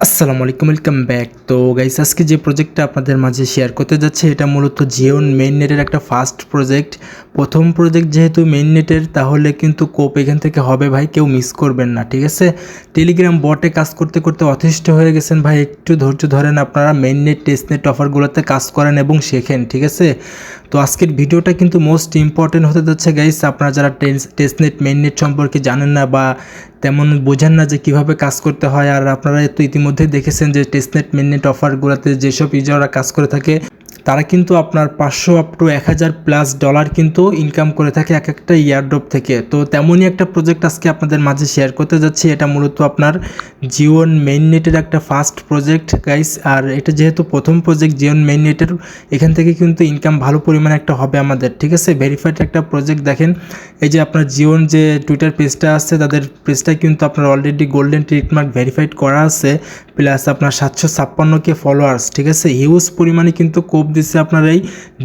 আসসালামু আলাইকুম, welcome back. তো গাইস, আজকে যে প্রজেক্টটা আপনাদের মাঝে শেয়ার করতে যাচ্ছে এটা মূলত জিওন মেইন নেটের একটা ফার্স্ট প্রজেক্ট। প্রথম প্রজেক্ট যেহেতু মেইন নেটের, তাহলে কিন্তু কোপ এখান থেকে হবে ভাই, কেউ মিস করবেন না, ঠিক আছে? টেলিগ্রাম বটে কাজ করতে করতে অতিষ্ঠ হয়ে গেছেন ভাই, একটু ধৈর্য ধরেন, আপনারা মেইন নেট টেস্ট নেট অফারগুলোতে কাজ করেন এবং শেখেন, ঠিক আছে? তো আজকের ভিডিওটা কিন্তু মোস্ট ইম্পর্টেন্ট হতে যাচ্ছে গাইস। আপনারা যারা টেস্ট নেট মেইন নেট সম্পর্কে জানেন না বা তেমন বোঝেন না যে কিভাবে কাজ করতে হয়, আর আপনারা তো ইতিমধ্যেই দেখেছেন যে টেস্টনেট মেননেট অফারগুলোতে যেসব ইউজাররা কাজ করে থাকে তারা কিন্তু আপনার 500 আপ টু 1000 প্লাস ডলার কিন্তু ইনকাম করে থাকে এক একটা ইয়ারড্রপ থেকে। তো তেমনই একটা প্রজেক্ট আজকে আপনাদের মাঝে শেয়ার করতে যাচ্ছি। এটা মূলত আপনার জিওন মেইননেটের একটা ফার্স্ট প্রজেক্ট গাইস, আর এটা যেহেতু প্রথম প্রজেক্ট জিওন মেইননেটের, এখান থেকে কিন্তু ইনকাম ভালো পরিমাণে একটা হবে আমাদের, ঠিক আছে? ভেরিফাইড একটা প্রজেক্ট। দেখেন এই যে আপনার জিওন যে টুইটার পেজটা আছে, তাদের পেজটা কিন্তু আপনার অলরেডি গোল্ডেন ট্রিটমার্ক ভেরিফাইড করা আছে, প্লাস আপনার 756K ফলোয়ার্স, ঠিক আছে? হিউজ পরিমাণে কিন্তু কোপ দিচ্ছে আপনার এই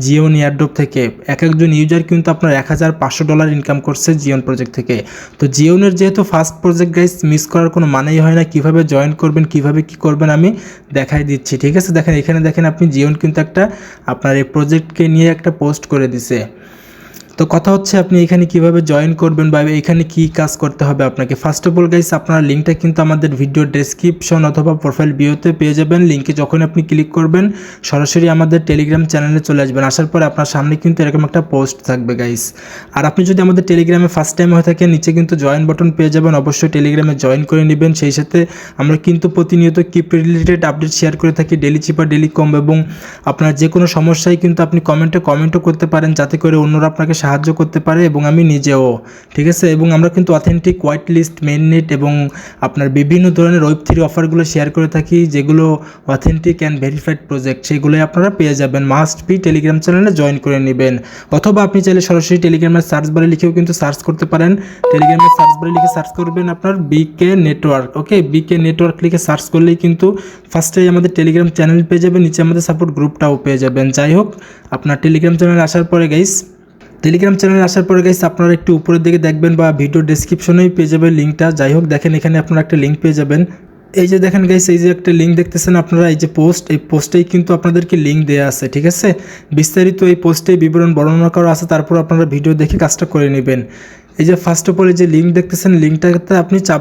জিওন এয়ারড্রপ থেকে। এক একজন ইউজার কিন্তু আপনার $1500 ইনকাম করছে জিওন প্রজেক্ট থেকে। তো জিওনের যেহেতু ফার্স্ট প্রজেক্ট গাইস, মিস করার কোনো মানেই হয় না। কিভাবে জয়েন করবেন, কিভাবে কি করবেন আমি দেখাই দিচ্ছি, ঠিক আছে? দেখেন এখানে, দেখেন আপনি জিওন কিন্তু একটা আপনার এই প্রজেক্টকে নিয়ে একটা পোস্ট করে দিছে। তো কথা হচ্ছে আপনি এখানে কিভাবে জয়েন করবেন বা এখানে কি কাজ করতে হবে আপনাকে। ফার্স্ট অফ অল গাইস, আপনার লিঙ্কটা কিন্তু আমাদের ভিডিও ডেসক্রিপশন অথবা প্রোফাইল বিওতে পেয়ে যাবেন। লিঙ্কে যখন আপনি ক্লিক করবেন সরাসরি আমাদের টেলিগ্রাম চ্যানেলে চলে আসবেন। আসার পরে আপনার সামনে কিন্তু এরকম একটা পোস্ট থাকবে গাইস। আর আপনি যদি আমাদের টেলিগ্রামে ফার্স্ট টাইম হয়ে থাকেন, নিচে কিন্তু জয়েন বাটন পেয়ে যাবেন, অবশ্যই টেলিগ্রামে জয়েন করে নেবেন। সেই সাথে আমরা কিন্তু প্রতিনিয়ত ক্রিপ্টো রিলেটেড আপডেট শেয়ার করে থাকি, ডেলি চিপার ডেলি কম, এবং আপনার যে কোনো সমস্যায় কিন্তু আপনি কমেন্টও করতে পারেন, যাতে করে অন্যরা আপনাকে সাহায্য করতে পারে এবং আমি নিজেও, ঠিক আছে? এবং আমরা কিন্তু অথেন্টিক হোয়াইট লিস্ট মেইননেট এবং আপনার বিভিন্ন ধরনের ওয়েব3 অফারগুলো শেয়ার করে থাকি, যেগুলো অথেন্টিক অ্যান্ড ভেরিফাইড প্রজেক্ট, সেগুলোই আপনারা পেয়ে যাবেন। মাস্ট বি টেলিগ্রাম চ্যানেলে জয়েন করে নেবেন, অথবা আপনি চাইলে সরাসরি টেলিগ্রামের সার্চ বারে লিখেও কিন্তু সার্চ করতে পারেন। টেলিগ্রামের সার্চ বারে লিখে সার্চ করবেন আপনার বিকে নেটওয়ার্ক, ওকে? বিকে নেটওয়ার্ক লিখে সার্চ করলেই কিন্তু ফার্স্টেই আমাদের টেলিগ্রাম চ্যানেল পেয়ে যাবেন, নিচে আমাদের সাপোর্ট গ্রুপটাও পেয়ে যাবেন। যাই হোক, আপনার টেলিগ্রাম চ্যানেলে আসার পরে গাইস, আপনারা একটু উপরের দিকে দেখবেন বা ভিডিও ডেসক্রিপশনেই পেয়ে যাবেন লিঙ্কটা। যাই হোক, দেখেন এখানে আপনারা একটা লিঙ্ক পেয়ে যাবেন। এই যে দেখেন গাইস, এই যে একটা লিঙ্ক দেখতেছেন আপনারা, এই যে পোস্ট, এই পোস্টেই কিন্তু আপনাদেরকে লিঙ্ক দেওয়া আছে, ঠিক আছে? বিস্তারিত এই পোস্টে বিবরণ বর্ণনা করা আছে, তারপর আপনারা ভিডিও দেখে কাজটা করে নেবেন। এই যে ফার্স্ট অফ অল এই যে লিঙ্ক দেখতেছেন, লিঙ্কটাতে আপনি চাপ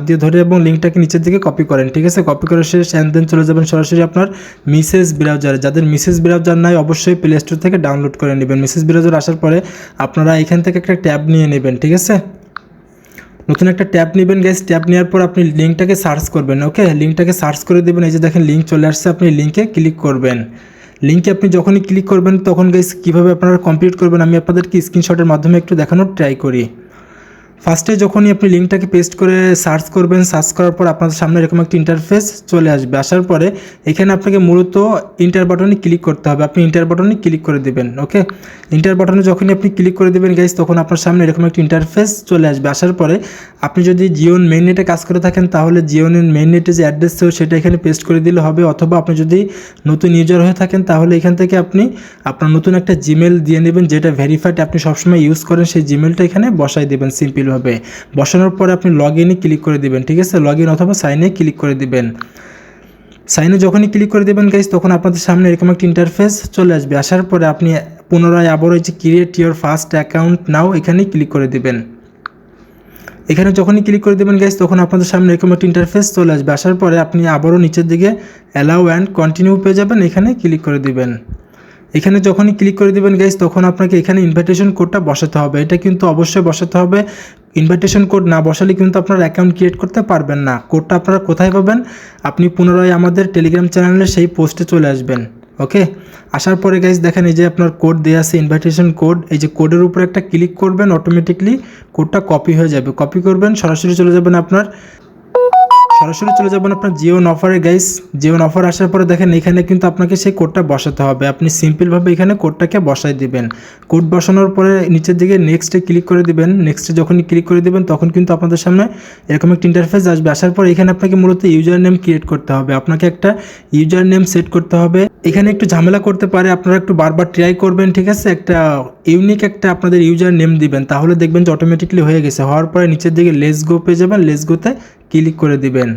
দিয়ে ধরে এবং লিঙ্কটাকে নিচের দিকে কপি করেন, ঠিক আছে? কপি করে শেষ অ্যান্ড দেন চলে যাবেন সরাসরি আপনার মিসেস ব্রাউজারে। যাদের মিসেস ব্রাউজার নাই অবশ্যই প্লে স্টোর থেকে ডাউনলোড করে নেবেন। মিসেস ব্রাউজার আসার পরে আপনারা এখান থেকে একটা ট্যাব নিয়ে নেবেন, ঠিক আছে? নতুন একটা ট্যাব নেবেন গাইস। ট্যাব নেওয়ার পর আপনি লিঙ্কটাকে সার্চ করবেন, ওকে? লিঙ্কটাকে সার্চ করে দেবেন। এই যে দেখেন লিঙ্ক চলে আসছে, আপনি লিঙ্কে ক্লিক করবেন। লিঙ্কে আপনি যখনই ক্লিক করবেন তখন গাইস কীভাবে আপনারা কমপ্লিট করবেন আমি আপনাদেরকে স্ক্রিনশটের মাধ্যমে একটু দেখানোর ট্রাই করি। ফার্স্টে যখনই আপনি লিঙ্কটাকে পেস্ট করে সার্চ করবেন, সার্চ করার পর আপনাদের সামনে এরকম একটা ইন্টারফেস চলে আসবে। আসার পরে এখানে আপনাকে মূলত ইন্টার বাটনে ক্লিক করতে হবে। আপনি ইন্টার বাটনে ক্লিক করে দেবেন, ওকে? ইন্টার বাটনে যখনই আপনি ক্লিক করে দেবেন গাইস, তখন আপনার সামনে এরকম একটা ইন্টারফেস চলে আসবে। আসার পরে আপনি যদি জিওন মেইননেটে কাজ করে থাকেন, তাহলে জিওনের মেইননেটে যে অ্যাড্রেস ছিল সেটা এখানে পেস্ট করে দিলে হবে, অথবা আপনি যদি নতুন ইউজার হয়ে থাকেন তাহলে এখান থেকে আপনি আপনার নতুন একটা জিমেল দিয়ে নেবেন, যেটা ভেরিফাইড আপনি সবসময় ইউজ করেন, সেই জিমেলটা এখানে বসাই দেবেন সিম্পল ভাবে। বসানোর পরে আপনি লগ ইনে ক্লিক করে দিবেন, ঠিক আছে? লগ ইন অথবা সাইনে ক্লিক করে দিবেন। সাইনে যখনই ক্লিক করে দেবেন গাইস, তখন আপনাদের সামনে এরকম একটা ইন্টারফেস চলে আসবে। আসার পরে আপনি পুনরায় আবারও এই যে ক্রিয়েট ইওর ফার্স্ট অ্যাকাউন্ট নাও, এখানেই ক্লিক করে দিবেন। এখানে যখনই ক্লিক করে দেবেন গাইস, তখন আপনাদের সামনে এরকম একটা ইন্টারফেস চলে আসবে। আসার পরে আপনি আবারও নিচের দিকে অ্যালাউ অ্যান্ড কন্টিনিউ পেয়ে যাবেন, এখানে ক্লিক করে দিবেন। এখানে যখনই ক্লিক করে দিবেন গাইস, তখন আপনাকে এখানে ইনভাইটেশন কোডটা বসাতে হবে। এটা কিন্তু অবশ্যই বসাতে হবে। ইনভাইটেশন কোড না বসালে কিন্তু আপনার অ্যাকাউন্ট ক্রিয়েট করতে পারবেন না। কোডটা আপনারা কোথায় পাবেন? আপনি পুনরায় আমাদের টেলিগ্রাম চ্যানেলের সেই পোস্টে চলে আসবেন, ওকে? আসার পরে গাইস দেখেন এই যে আপনার কোড দেওয়া আছে, ইনভাইটেশন কোড। এই যে কোডের উপরে একটা ক্লিক করবেন, অটোমেটিকলি কোডটা কপি হয়ে যাবে। কপি করবেন, সরাসরি চলে যাবেন আপনার জিওন অফারে গাইস। জিওন অফার আসার পরে দেখেন এখানে কিন্তু আপনাকে সেই কোডটা বসাতে হবে। আপনি সিম্পলভাবে এখানে কোডটাকে বসাই দিবেন। কোড বসানোর পরে নিচের দিকে নেক্সটে ক্লিক করে দিবেন। নেক্সটে যখনই ক্লিক করে দিবেন তখন কিন্তু আপনাদের সামনে এরকম একটা ইন্টারফেস আসবে। আসার পর এখানে আপনাকে মূলত ইউজার নেম ক্রিয়েট করতে হবে। আপনাকে একটা ইউজার নেম সেট করতে হবে। এখানে একটু ঝামেলা করতে পারে, আপনারা একটু বারবার ট্রাই করবেন, ঠিক আছে? একটা ইউনিক একটা আপনাদের ইউজার নেম দিবেন, তাহলে দেখবেন যে অটোমেটিকলি হয়ে গেছে। হওয়ার পরে নিচের দিকে লেটস গো পেয়ে যাবেন, লেটস গোতে ক্লিক করে দিবেন।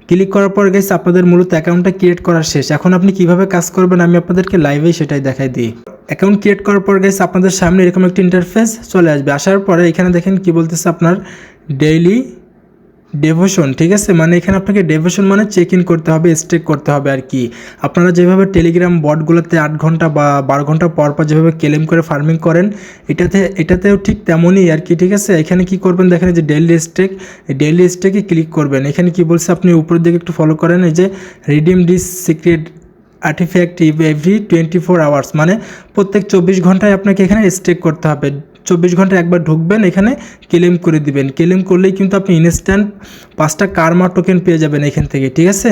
ক্লিক করার পর গাইস আপনাদের মূলত অ্যাকাউন্টটা ক্রিয়েট করা শেষ। এখন আপনি কিভাবে কাজ করবেন আমি আপনাদেরকে লাইভেই সেটাই দেখাই দিই। অ্যাকাউন্ট ক্রিয়েট করার পর গাইস আপনাদের সামনে এরকম একটা ইন্টারফেস চলে আসবে। আসার পরে এখানে দেখেন কি বলতেছে আপনার ডেইলি ডেভোশন, ঠিক আছে, মানে এখানে আপনাকে ডেভোশন মানে চেক ইন করতে হবে, স্টেক করতে হবে আর কি। আপনারা যেভাবে টেলিগ্রাম বটগুলোতে 8 ঘন্টা বা 12 ঘন্টা পর পর যেভাবে ক্লেম করে ফার্মিং করেন, এটাতেও ঠিক তেমনই আর কি, ঠিক আছে। এখানে কি করবেন দেখেন যে ডেইলি স্টেকে ক্লিক করবেন। এখানে কি বলছে আপনি উপরের দিকে একটু ফলো করেন, এই যে redeem this secret artefact every 24 hours, মানে প্রত্যেক 24 ঘন্টায় আপনাকে এখানে স্টেক করতে হবে। 24 ঘন্টায় একবার ঢুকবেন, এখানে ক্লেম করে দিবেন। ক্লেম করলেই কিন্তু আপনি ইনস্ট্যান্ট 5টা কার্মা টোকেন পেয়ে যাবেন এখান থেকে, ঠিক আছে।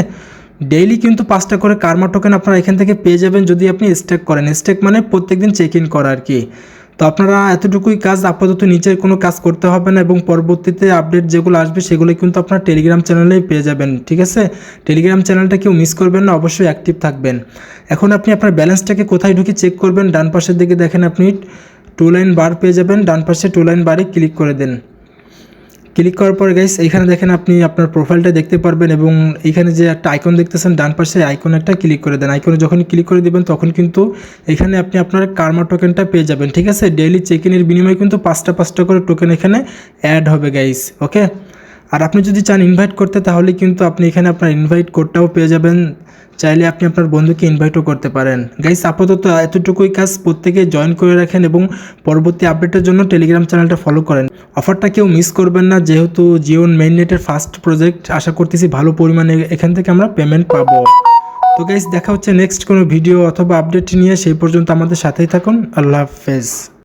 ডেইলি কিন্তু 5টা করে কার্মা টোকেন আপনারা এখান থেকে পেয়ে যাবেন যদি আপনি স্টেক করেন। স্টেক মানে প্রত্যেকদিন চেক ইন করা আর কি। তো আপনারা এতটুকুই কাজ, আপাতত নিচের কোনো কাজ করতে হবে না, এবং পরবর্তীতে আপডেট যেগুলো আসবে সেগুলো কিন্তু আপনার টেলিগ্রাম চ্যানেলেই পেয়ে যাবেন, ঠিক আছে। টেলিগ্রাম চ্যানেলটা কেউ মিস করবেন না, অবশ্যই অ্যাক্টিভ থাকবেন। এখন আপনি আপনার ব্যালেন্সটাকে কোথায় ঢুকে চেক করবেন, ডান পাশের দিকে দেখেন আপনি 2 লাইন বার পেয়ে যাবেন। ডান পাশে 2 লাইন বারে ক্লিক করে দেন। ক্লিক করার পর গাইস এখানে দেখেন আপনি আপনার প্রোফাইলটা দেখতে পারবেন, এবং এখানে যে একটা আইকন দেখতেছেন ডান পাশে, আইকনে একটা ক্লিক করে দেন। আইকনে যখন ক্লিক করে দিবেন তখন কিন্তু এখানে আপনি আপনার কার্মা টোকেনটা পেয়ে যাবেন, ঠিক আছে। ডেইলি চেক ইনের বিনিময়ে কিন্তু 5টা করে টোকেন এখানে অ্যাড হবে গাইস, ওকে। আর আপনি যদি চান ইনভাইট করতে, তাহলে কিন্তু আপনি এখানে আপনার ইনভাইট কোডটাও পেয়ে যাবেন। চাইলে আপনি আপনার বন্ধুকে ইনভাইটও করতে পারেন। গাইস আপাতত এতটুকুই কাজ, প্রত্যেকে জয়েন করে রাখেন এবং পরবর্তী আপডেটের জন্য টেলিগ্রাম চ্যানেলটা ফলো করেন। অফারটা কেউ মিস করবেন না, যেহেতু জিওন মেইননেটের ফার্স্ট প্রজেক্ট, আশা করতেছি ভালো পরিমাণে এখান থেকে আমরা পেমেন্ট পাবো। তো গাইস দেখা হচ্ছে নেক্সট কোনো ভিডিও অথবা আপডেট নিয়ে, সেই পর্যন্ত আমাদের সাথেই থাকুন। আল্লাহ হাফেজ।